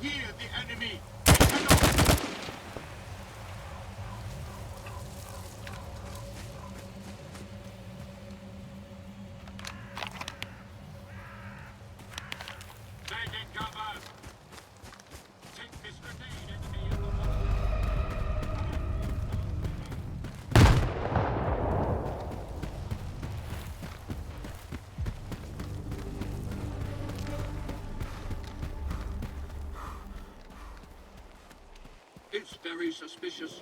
hear the enemy. We cannot. Taking cover. Take this grenade, enemy in the water. It's very suspicious.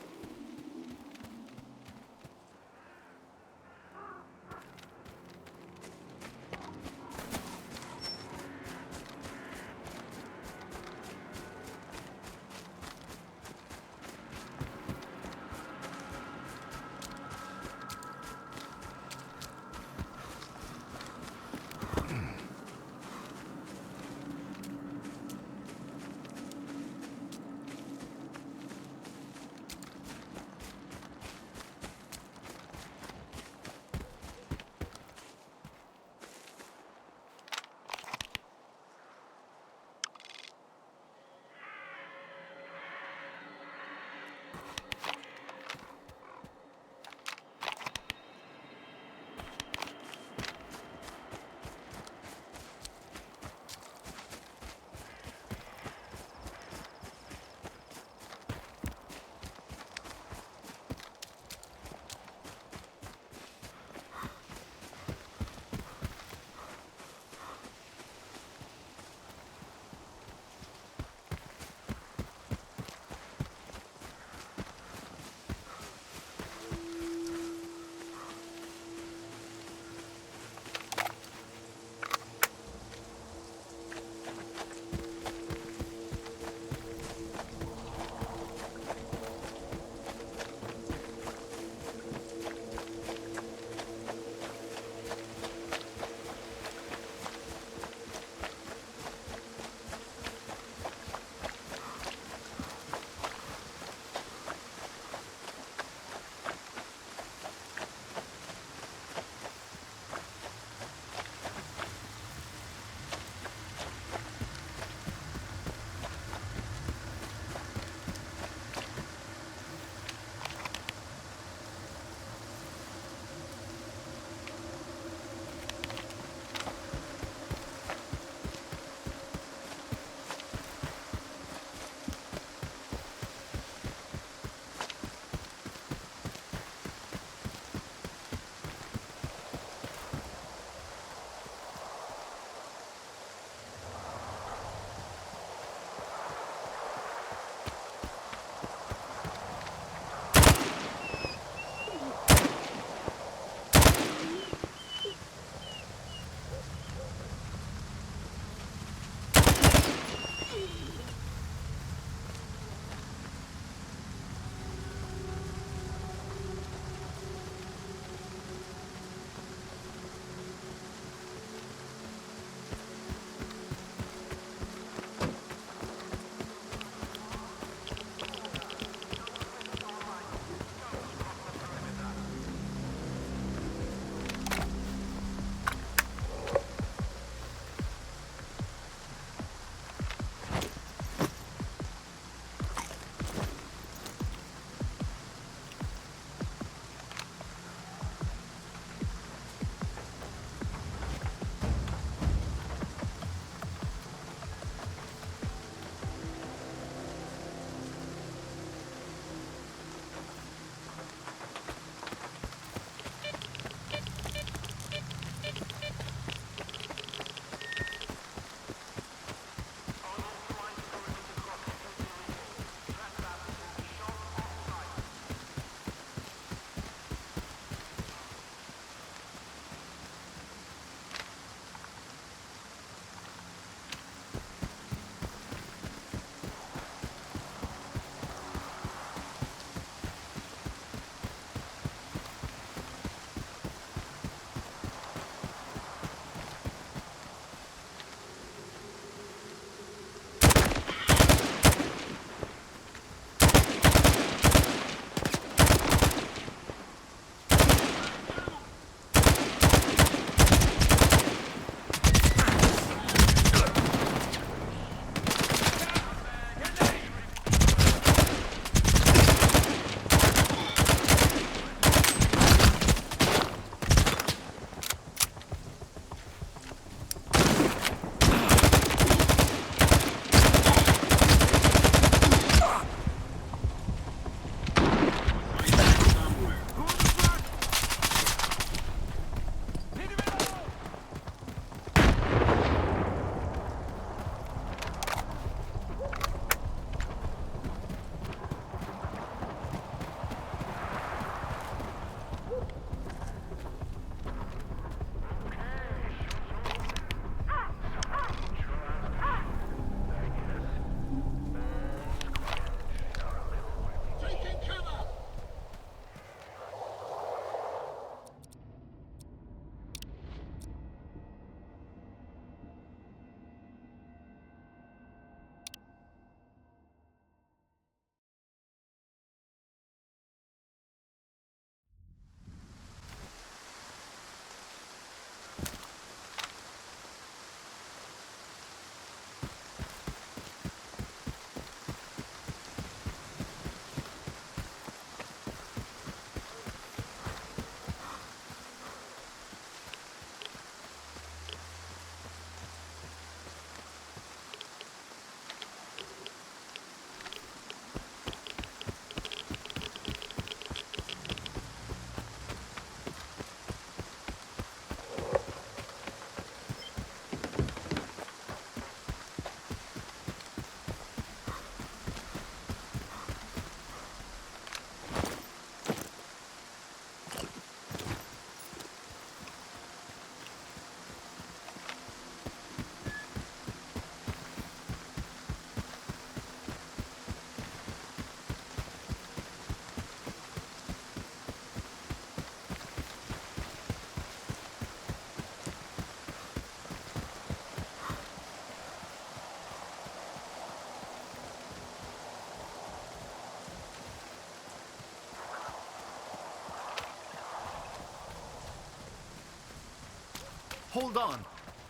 hold on.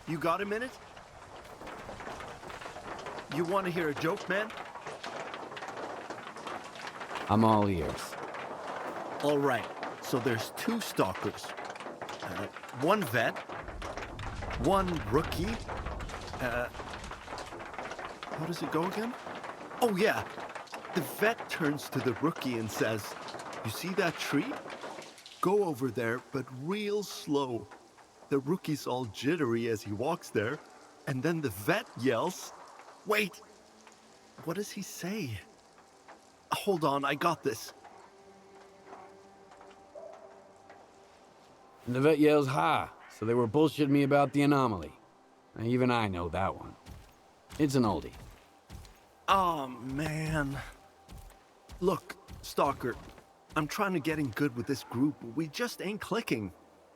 You got a minute? You want to hear a joke, man? I'm all ears. All right, so there's two stalkers. One vet, one rookie. How does it go again? Oh yeah, the vet turns to the rookie and says, "You see that tree? Go over there, but real slow." The rookie's all jittery as he walks there, and then the vet yells, "Wait, what does he say? Hold on, I got this." And the vet yells, "Ha!" So they were bullshitting me about the anomaly. Even I know that one. It's an oldie. Oh, man. Look, Stalker, I'm trying to get in good with this group, but we just ain't clicking.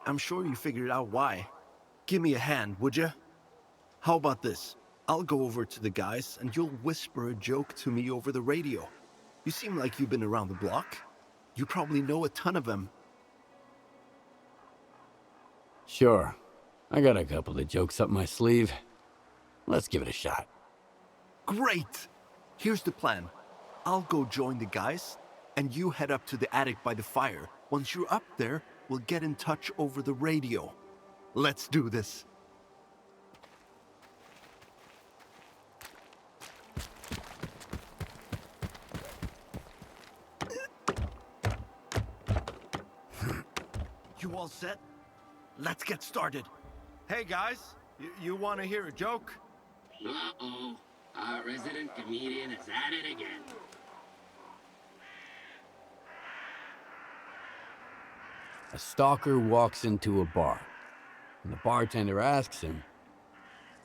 I'm sure you figured out why. Give me a hand, would you? How about this? I'll go over to the guys and you'll whisper a joke to me over the radio. You seem like you've been around the block. You probably know a ton of them. Sure. I got a couple of jokes up my sleeve. Let's give it a shot. Great! Here's the plan. I'll go join the guys, and you head up to the attic by the fire. Once you're up there, we'll get in touch over the radio. Let's do this. You all set? Let's get started. Hey guys, you want to hear a joke? Uh-oh. Our resident comedian is at it again. A stalker walks into a bar, and the bartender asks him,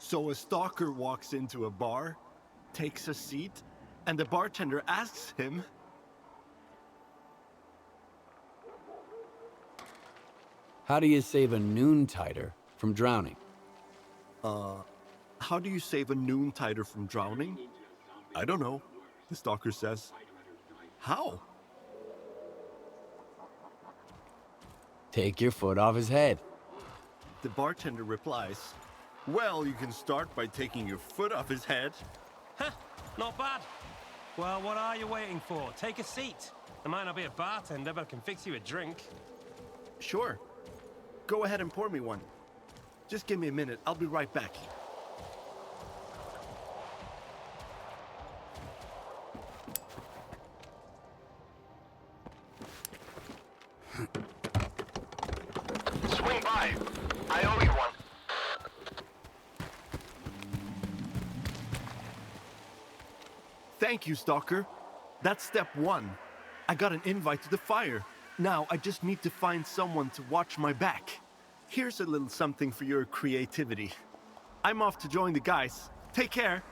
So a stalker walks into a bar, takes a seat, and the bartender asks him, "How do you save a noontiter from drowning?" "How do you save a noontiter from drowning?" "I don't know," the stalker says. "How?" "Take your foot off his head." The bartender replies, "Well, you can start by taking your foot off his head." Not bad. Well, what are you waiting for? Take a seat. I might not be a bartender, but I can fix you a drink. "Sure. Go ahead and pour me one. Just give me a minute. I'll be right back." Swing by. I owe you one. Thank you, Stalker. That's step one. I got an invite to the fire. Now I just need to find someone to watch my back. Here's a little something for your creativity. I'm off to join the guys. Take care.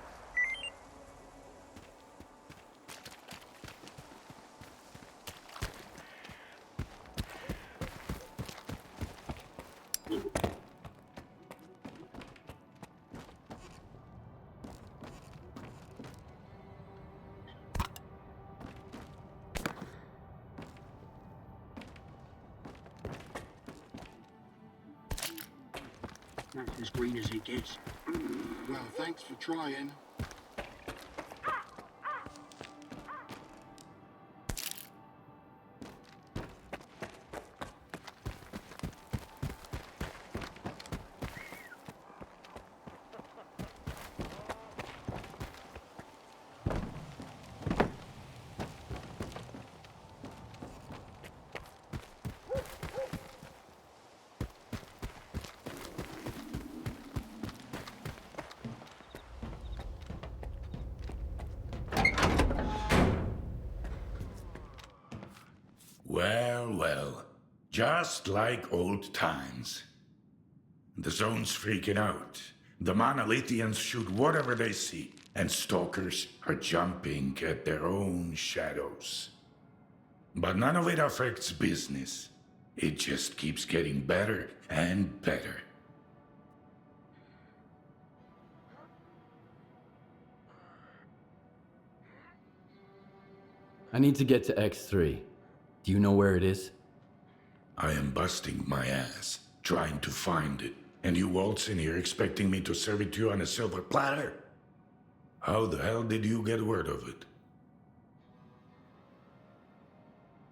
That's as green as it gets. Well, thanks for trying. Well, well, just like old times. The zone's freaking out. The monolithians shoot whatever they see, and stalkers are jumping at their own shadows. But none of it affects business. It just keeps getting better and better. I need to get to X3. Do you know where it is? I am busting my ass trying to find it, and you waltz in here expecting me to serve it to you on a silver platter? How the hell did you get word of it?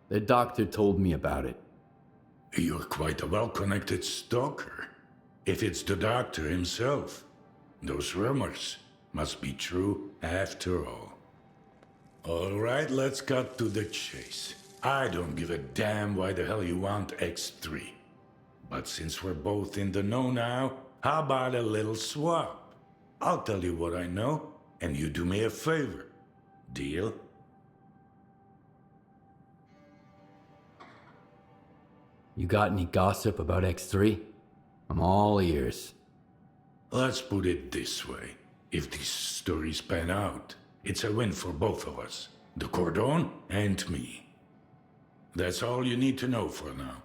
The doctor told me about it. You're quite a well-connected stalker. If it's the doctor himself, those rumors must be true after all. All right, let's cut to the chase. I don't give a damn why the hell you want X3. But since we're both in the know now, how about a little swap? I'll tell you what I know, and you do me a favor. Deal? You got any gossip about X3? I'm all ears. Let's put it this way. If these stories pan out, it's a win for both of us. The Cordon and me. That's all you need to know for now.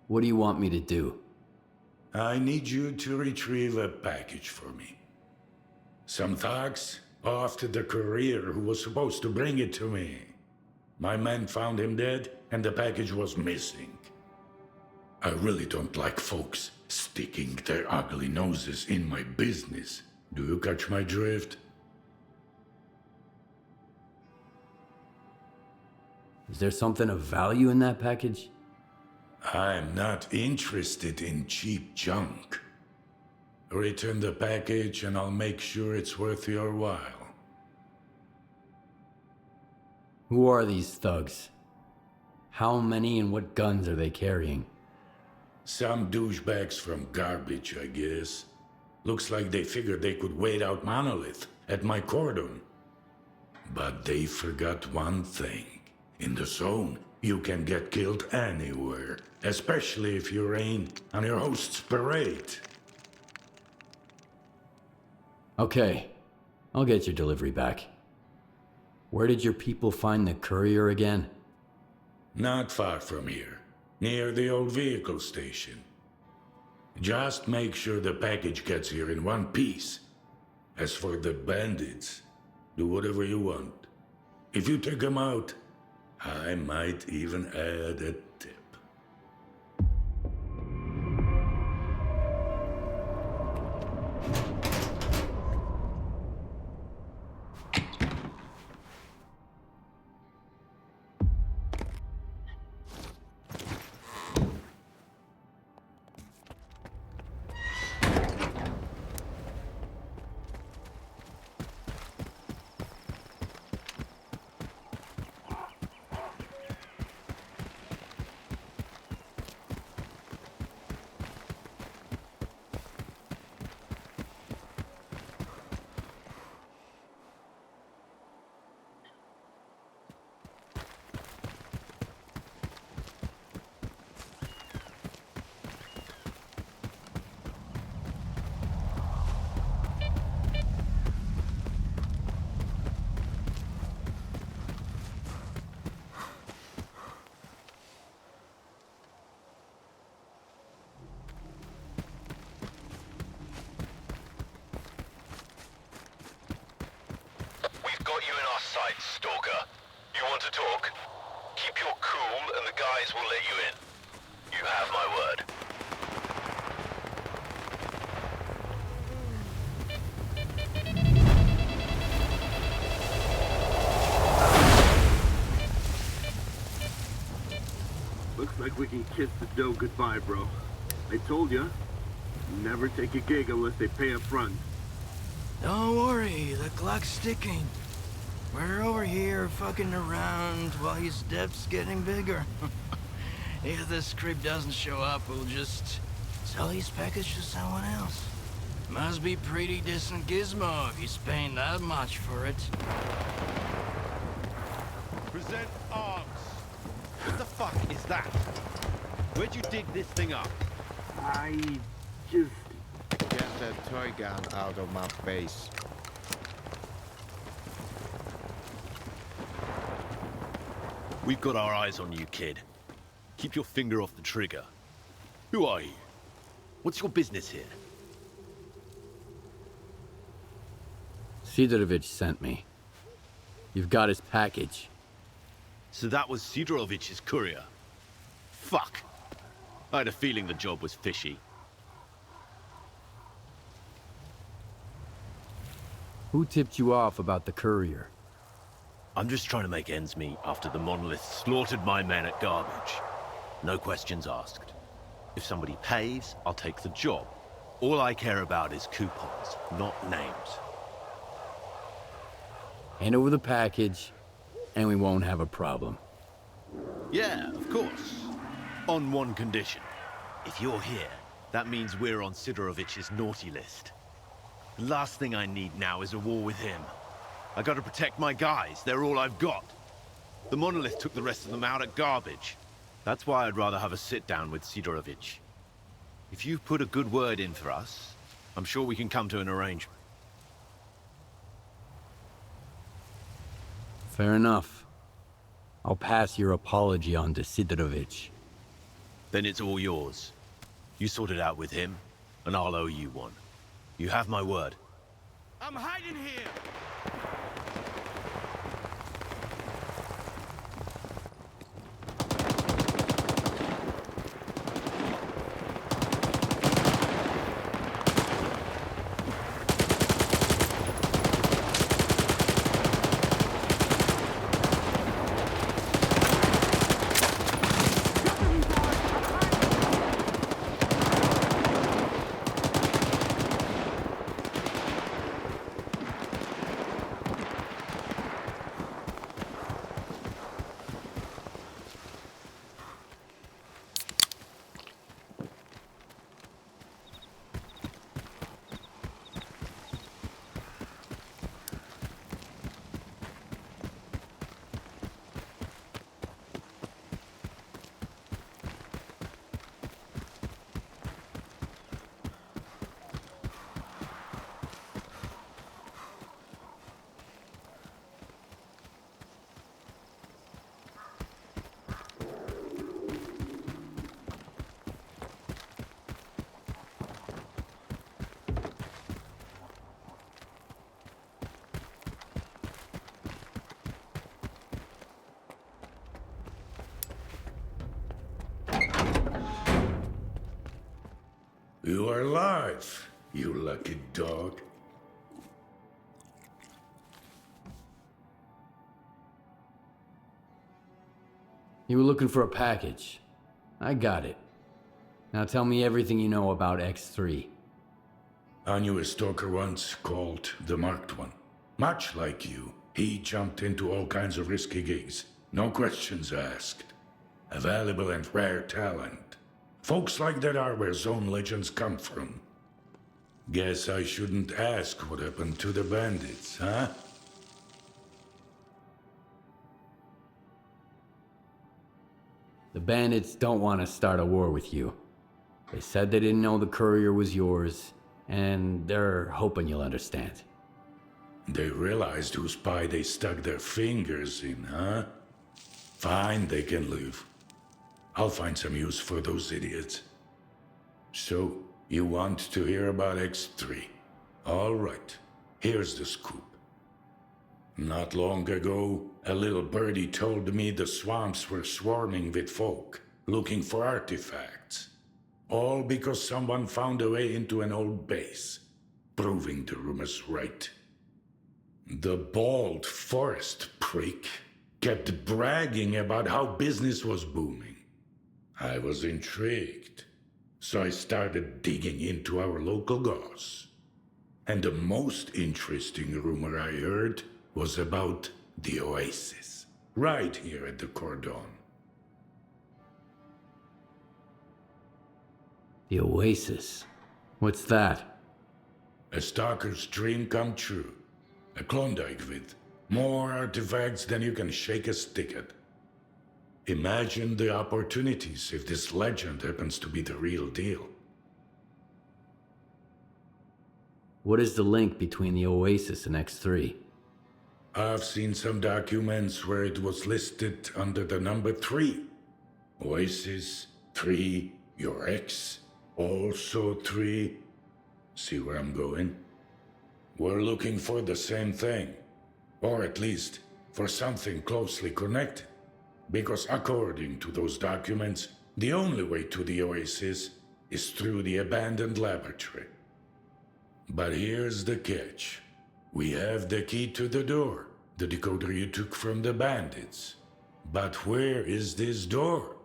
What do you want me to do? I need you to retrieve a package for me. Some thugs off to the courier who was supposed to bring it to me. My men found him dead, and the package was missing. I really don't like folks sticking their ugly noses in my business. Do you catch my drift? Is there something of value in that package? I'm not interested in cheap junk. Return the package and I'll make sure it's worth your while. Who are these thugs? How many and what guns are they carrying? Some douchebags from garbage, I guess. Looks like they figured they could wait out Monolith at my cordon. But they forgot one thing. In the zone, you can get killed anywhere, especially if you rain on your host's parade. Okay, I'll get your delivery back. Where did your people find the courier again? Not far from here, near the old vehicle station. Just make sure the package gets here in one piece. As for the bandits, do whatever you want. If you take them out, I might even add a tip. Got you in our sights, Stalker. You want to talk? Keep your cool and the guys will let you in. You have my word. Looks like we can kiss the dough goodbye, bro. I told ya, never take a gig unless they pay up front. Don't worry, the clock's ticking. We're over here fucking around while his debt's getting bigger. If this creep doesn't show up, we'll just sell his package to someone else. Must be pretty decent gizmo if he's paying that much for it. Present arms. What the fuck is that? Where'd you dig this thing up? I just... Get that toy gun out of my face. We've got our eyes on you, kid. Keep your finger off the trigger. Who are you? What's your business here? Sidorovich sent me. You've got his package. So that was Sidorovich's courier. Fuck. I had a feeling the job was fishy. Who tipped you off about the courier? I'm just trying to make ends meet after the monolith slaughtered my men at garbage. No questions asked. If somebody pays, I'll take the job. All I care about is coupons, not names. Hand over the package, and we won't have a problem. Yeah, of course. On one condition. If you're here, that means we're on Sidorovich's naughty list. The last thing I need now is a war with him. I gotta protect my guys, they're all I've got. The monolith took the rest of them out at garbage. That's why I'd rather have a sit-down with Sidorovich. If you've put a good word in for us, I'm sure we can come to an arrangement. Fair enough. I'll pass your apology on to Sidorovich. Then it's all yours. You sort it out with him, and I'll owe you one. You have my word. I'm hiding here! You are alive, you lucky dog. You were looking for a package. I got it. Now tell me everything you know about X3. I knew a stalker once called the Marked One. Much like you, he jumped into all kinds of risky gigs. No questions asked. A valuable and rare talent. Folks like that are where Zone legends come from. Guess I shouldn't ask what happened to the bandits, huh? The bandits don't want to start a war with you. They said they didn't know the courier was yours, and they're hoping you'll understand. They realized whose pie they stuck their fingers in, huh? Fine, they can leave. I'll find some use for those idiots. So, you want to hear about X3? All right, here's the scoop. Not long ago, a little birdie told me the swamps were swarming with folk, looking for artifacts. All because someone found a way into an old base, proving the rumors right. The bald forest prick kept bragging about how business was booming. I was intrigued, so I started digging into our local goss. And the most interesting rumor I heard was about the oasis, right here at the cordon. The oasis? What's that? A stalker's dream come true. A Klondike with more artifacts than you can shake a stick at. Imagine the opportunities if this legend happens to be the real deal. What is the link between the oasis and X3? I've seen some documents where it was listed under the number 3. Oasis, 3, your ex, also 3. See where I'm going? We're looking for the same thing. Or at least, for something closely connected. Because according to those documents, The only way to the Oasis is through the abandoned laboratory. But here's the catch. We have the key to the door, the decoder you took from the bandits. But where is this door?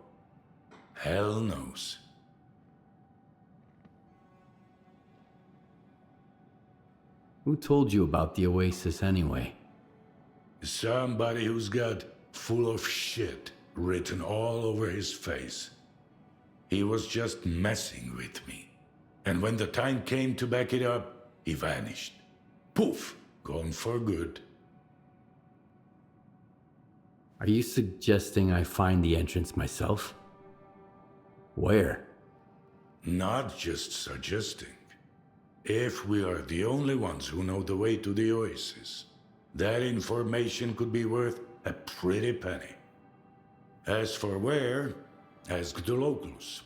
Hell knows. Who told you about the Oasis anyway? Somebody who's got full of shit written all over his face. He was just messing with me. And when the time came to back it up, he vanished. Poof! Gone for good. Are you suggesting I find the entrance myself? Where? Not just suggesting. If we are the only ones who know the way to the Oasis, that information could be worth a pretty penny. As for where, ask the locals.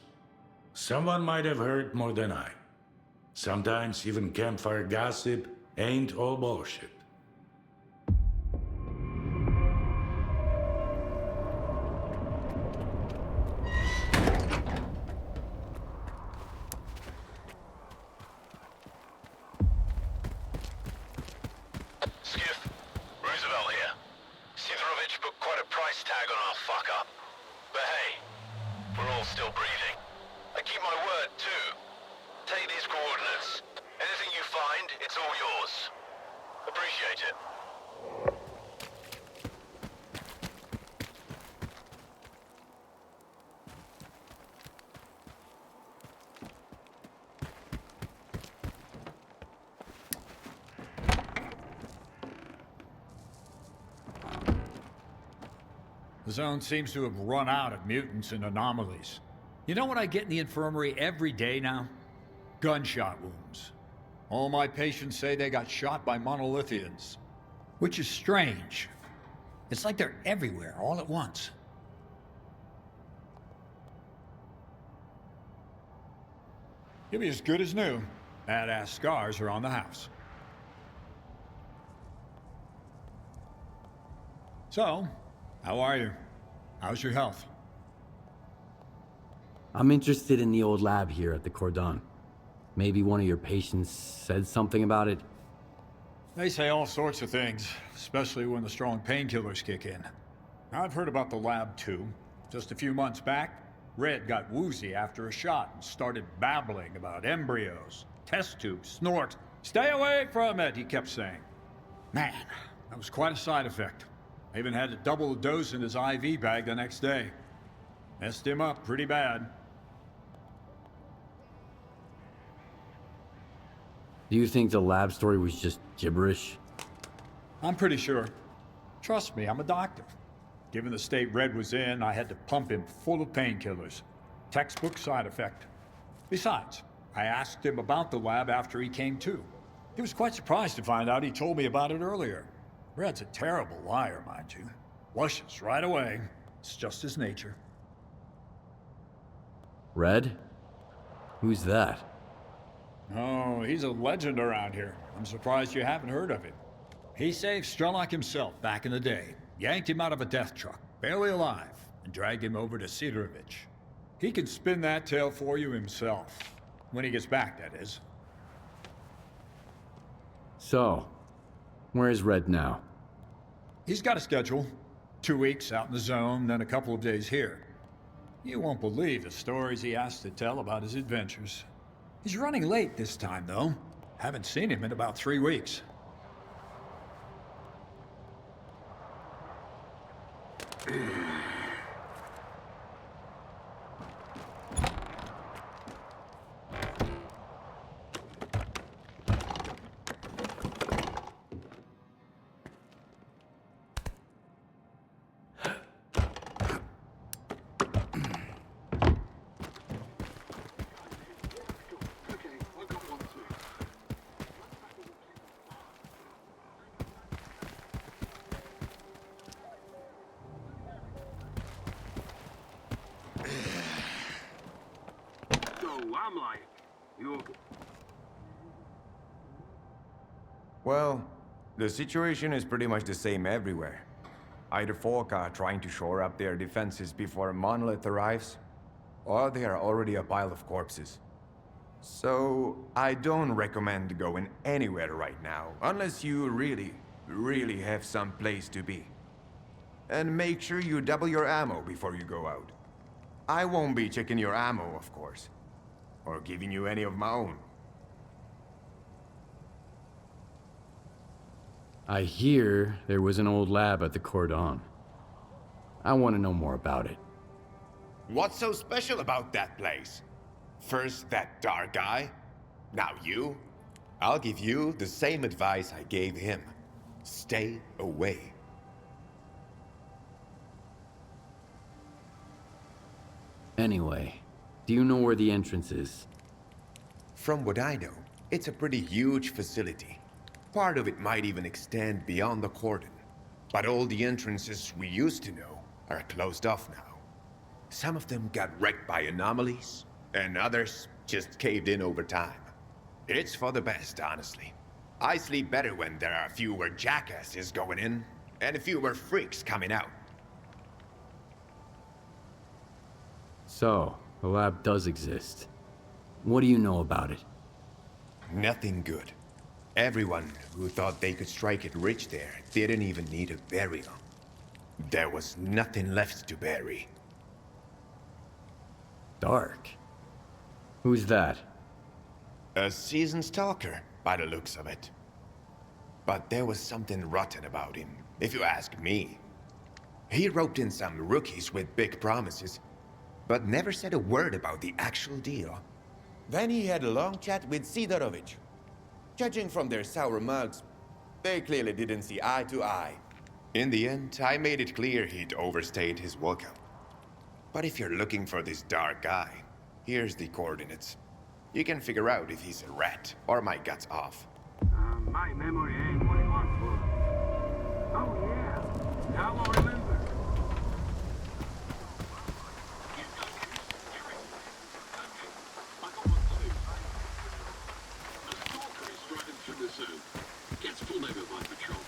Someone might have heard more than I. Sometimes even campfire gossip ain't all bullshit. Skiff, Roosevelt here. Sidorovich put quite a price tag on our fuck-up. But hey, we're all still breathing. I keep my word, too. Take these coordinates. Anything you find, it's all yours. Appreciate it. The zone seems to have run out of mutants and anomalies. You know what I get in the infirmary every day now? Gunshot wounds. All my patients say they got shot by monolithians. Which is strange. It's like they're everywhere all at once. You'll be as good as new. Badass scars are on the house. So, how are you? How's your health? I'm interested in the old lab here at the Cordon. Maybe one of your patients said something about it? They say all sorts of things, especially when the strong painkillers kick in. I've heard about the lab too. Just a few months back, Red got woozy after a shot and started babbling about embryos, test tubes, snort. Stay away from it, he kept saying. Man, that was quite a side effect. I even had to double the dose in his IV bag the next day. Messed him up pretty bad. Do you think the lab story was just gibberish? I'm pretty sure. Trust me, I'm a doctor. Given the state Red was in, I had to pump him full of painkillers. Textbook side effect. Besides, I asked him about the lab after he came to. He was quite surprised to find out he told me about it earlier. Red's a terrible liar, mind you. Luscious right away. It's just his nature. Red? Who's that? Oh, he's a legend around here. I'm surprised you haven't heard of him. He saved S.T.A.L.K.E.R.s himself back in the day. Yanked him out of a death truck, barely alive, and dragged him over to Sidorovich. He can spin that tale for you himself. When he gets back, that is. So, where's Red now? He's got a schedule. 2 weeks out in the zone, then a couple of days here. You won't believe the stories he has to tell about his adventures. He's running late this time, though. Haven't seen him in about 3 weeks. I'm like, you okay? Well, the situation is pretty much the same everywhere. Either folk are trying to shore up their defenses before a monolith arrives, or they are already a pile of corpses. So, I don't recommend going anywhere right now, unless you really have some place to be. And make sure you double your ammo before you go out. I won't be checking your ammo, of course. Or giving you any of my own. I hear there was an old lab at the Cordon. I want to know more about it. What's so special about that place? First that dark guy, now you. I'll give you the same advice I gave him. Stay away. Anyway, do you know where the entrance is? From what I know, it's a pretty huge facility. Part of it might even extend beyond the cordon. But all the entrances we used to know are closed off now. Some of them got wrecked by anomalies, and others just caved in over time. It's for the best, honestly. I sleep better when there are fewer jackasses going in, and fewer freaks coming out. So, the lab does exist. What do you know about it? Nothing good. Everyone who thought they could strike it rich there didn't even need a burial. There was nothing left to bury. Dark? Who's that? A seasoned stalker, by the looks of it. But there was something rotten about him, if you ask me. He roped in some rookies with big promises, but never said a word about the actual deal. Then he had a long chat with Sidorovich. Judging from their sour mugs, they clearly didn't see eye to eye. In the end, I made it clear he'd overstayed his welcome. But if you're looking for this dark guy, here's the coordinates. You can figure out if he's a rat or my guts off. My memory ain't what it was for. Oh, yeah. Now I'll remember. I got one too. A stalker is driving through the zone. Gets pulled over by patrol.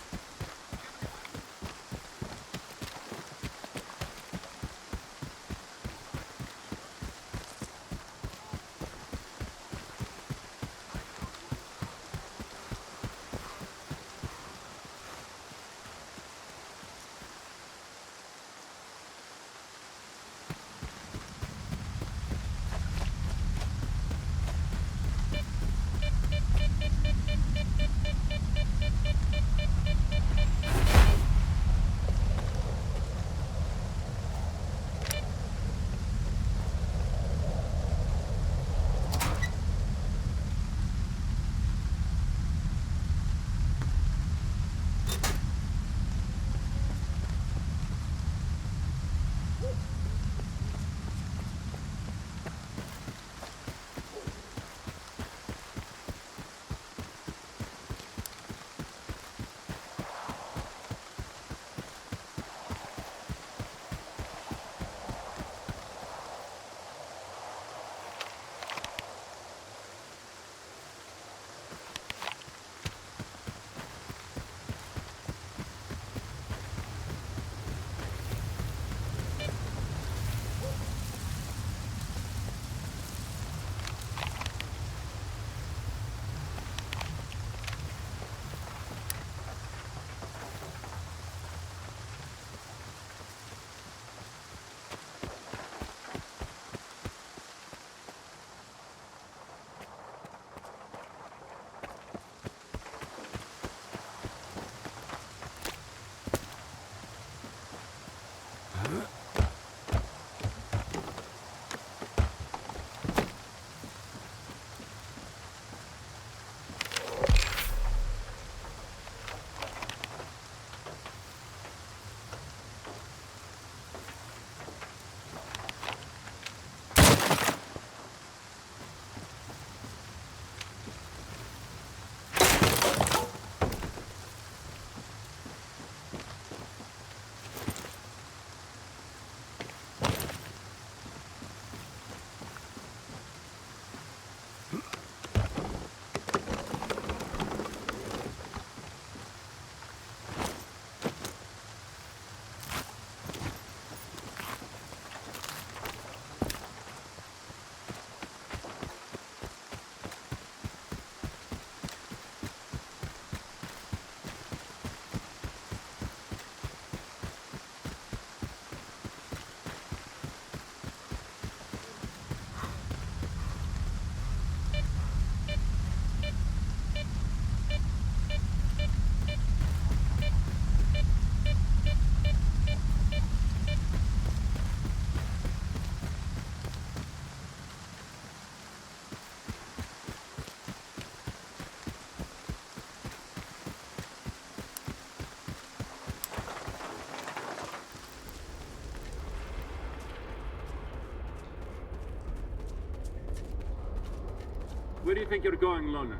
Where do you think you're going, Loner?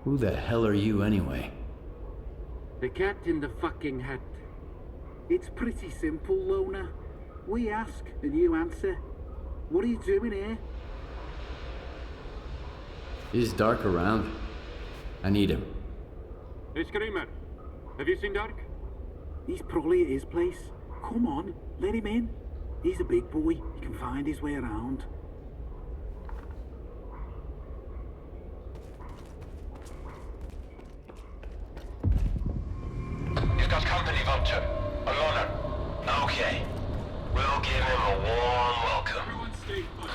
Who the hell are you anyway? The cat in the fucking hat. It's pretty simple, Loner. We ask, and you answer. What are you doing here? Is Dark around? I need him. Hey, Screamer. Have you seen Dark? He's probably at his place. Come on, let him in. He's a big boy. He can find his way around. You've got company, Vulture. A Loner. Okay. We'll give him a warm welcome. Everyone stay put.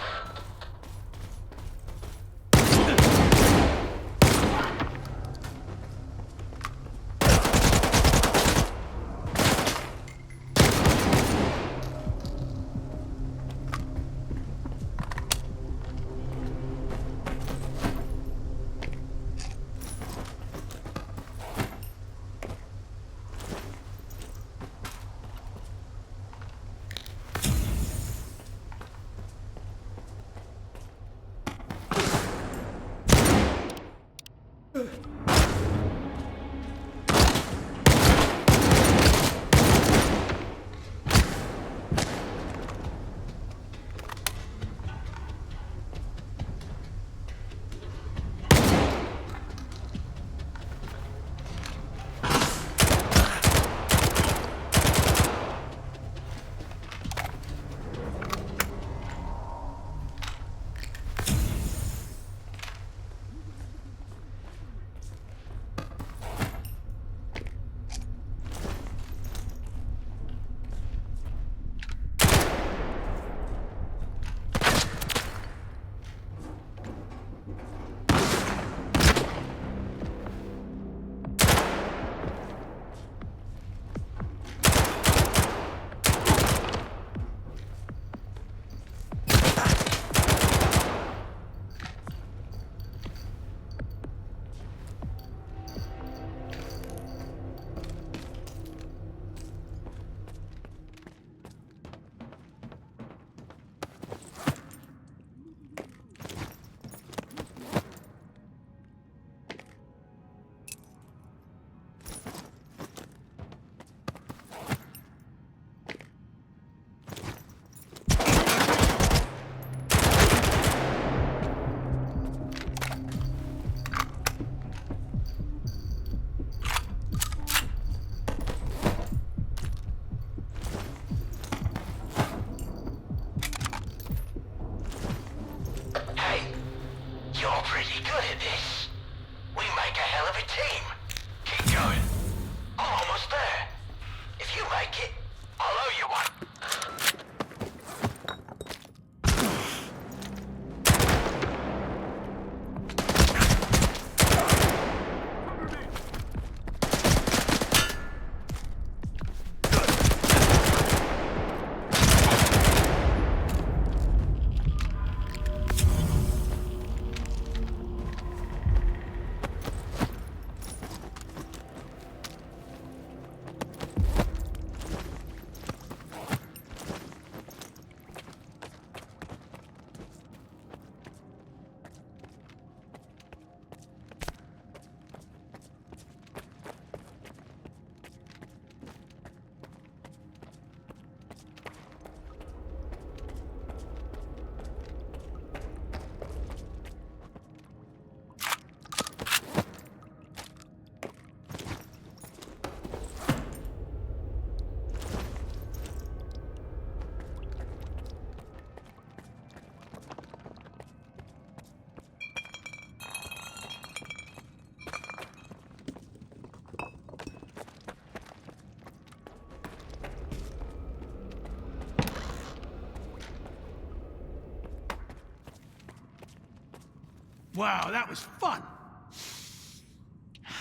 Wow, that was fun.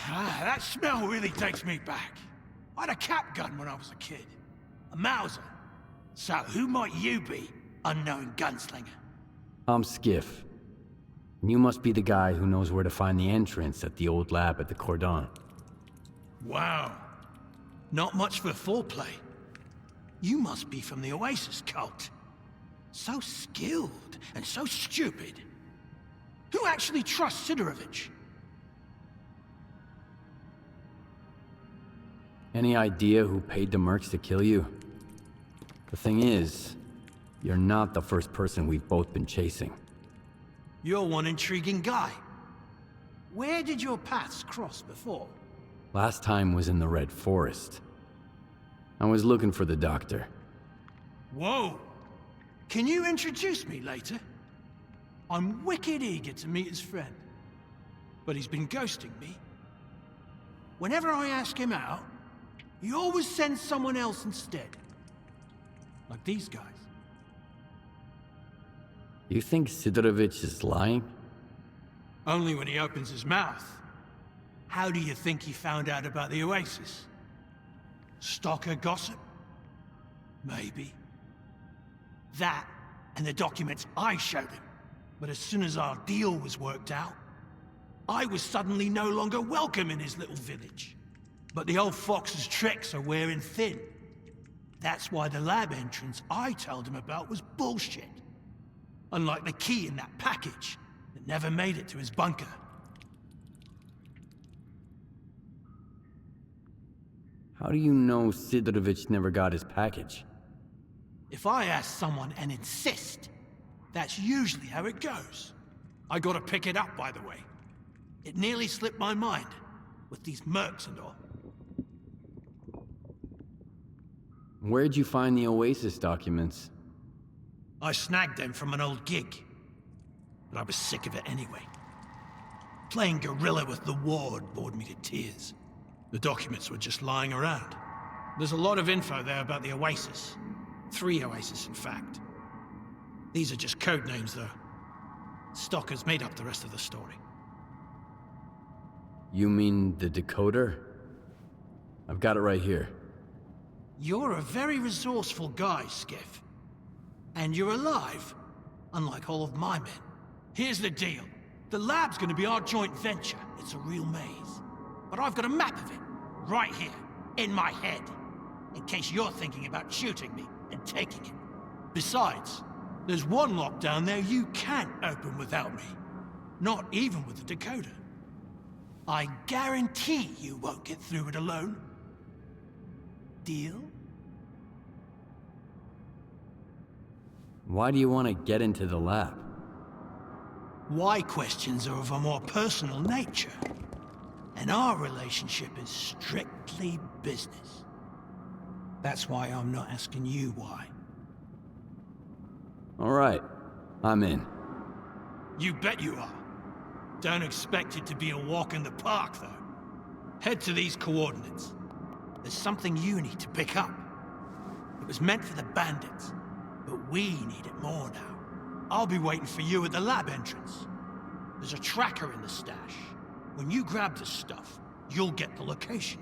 That smell really takes me back. I had a cap gun when I was a kid. A Mauser. So who might you be, unknown gunslinger? I'm Skiff. You must be the guy who knows where to find the entrance at the old lab at the Cordon. Wow. Not much for foreplay. You must be from the Oasis cult. So skilled and so stupid. Who actually trusts Sidorovich? Any idea who paid the mercs to kill you? The thing is, you're not the first person we've both been chasing. You're one intriguing guy. Where did your paths cross before? Last time was in the Red Forest. I was looking for the doctor. Whoa! Can you introduce me later? I'm wicked eager to meet his friend. But he's been ghosting me. Whenever I ask him out, he always sends someone else instead. Like these guys. You think Sidorovich is lying? Only when he opens his mouth. How do you think he found out about the Oasis? Stalker gossip? Maybe. That, and the documents I showed him. But as soon as our deal was worked out, I was suddenly no longer welcome in his little village. But the old fox's tricks are wearing thin. That's why the lab entrance I told him about was bullshit. Unlike the key in that package that never made it to his bunker. How do you know Sidorovich never got his package? If I ask someone and insist, that's usually how it goes. I gotta pick it up, by the way. It nearly slipped my mind, with these mercs and all. Where'd you find the Oasis documents? I snagged them from an old gig. But I was sick of it anyway. Playing guerrilla with the ward bored me to tears. The documents were just lying around. There's a lot of info there about the Oasis. 3 Oasis, in fact. These are just code names, though. Stalkers made up the rest of the story. You mean the decoder? I've got it right here. You're a very resourceful guy, Skiff. And you're alive, unlike all of my men. Here's the deal. The lab's gonna be our joint venture. It's a real maze. But I've got a map of it, right here, in my head. In case you're thinking about shooting me and taking it. Besides, there's one lock down there you can't open without me. Not even with the decoder. I guarantee you won't get through it alone. Deal? Why do you want to get into the lab? Why questions are of a more personal nature. And our relationship is strictly business. That's why I'm not asking you why. All right, I'm in. You bet you are. Don't expect it to be a walk in the park, though. Head to these coordinates. There's something you need to pick up. It was meant for the bandits, but we need it more now. I'll be waiting for you at the lab entrance. There's a tracker in the stash. When you grab the stuff, you'll get the location.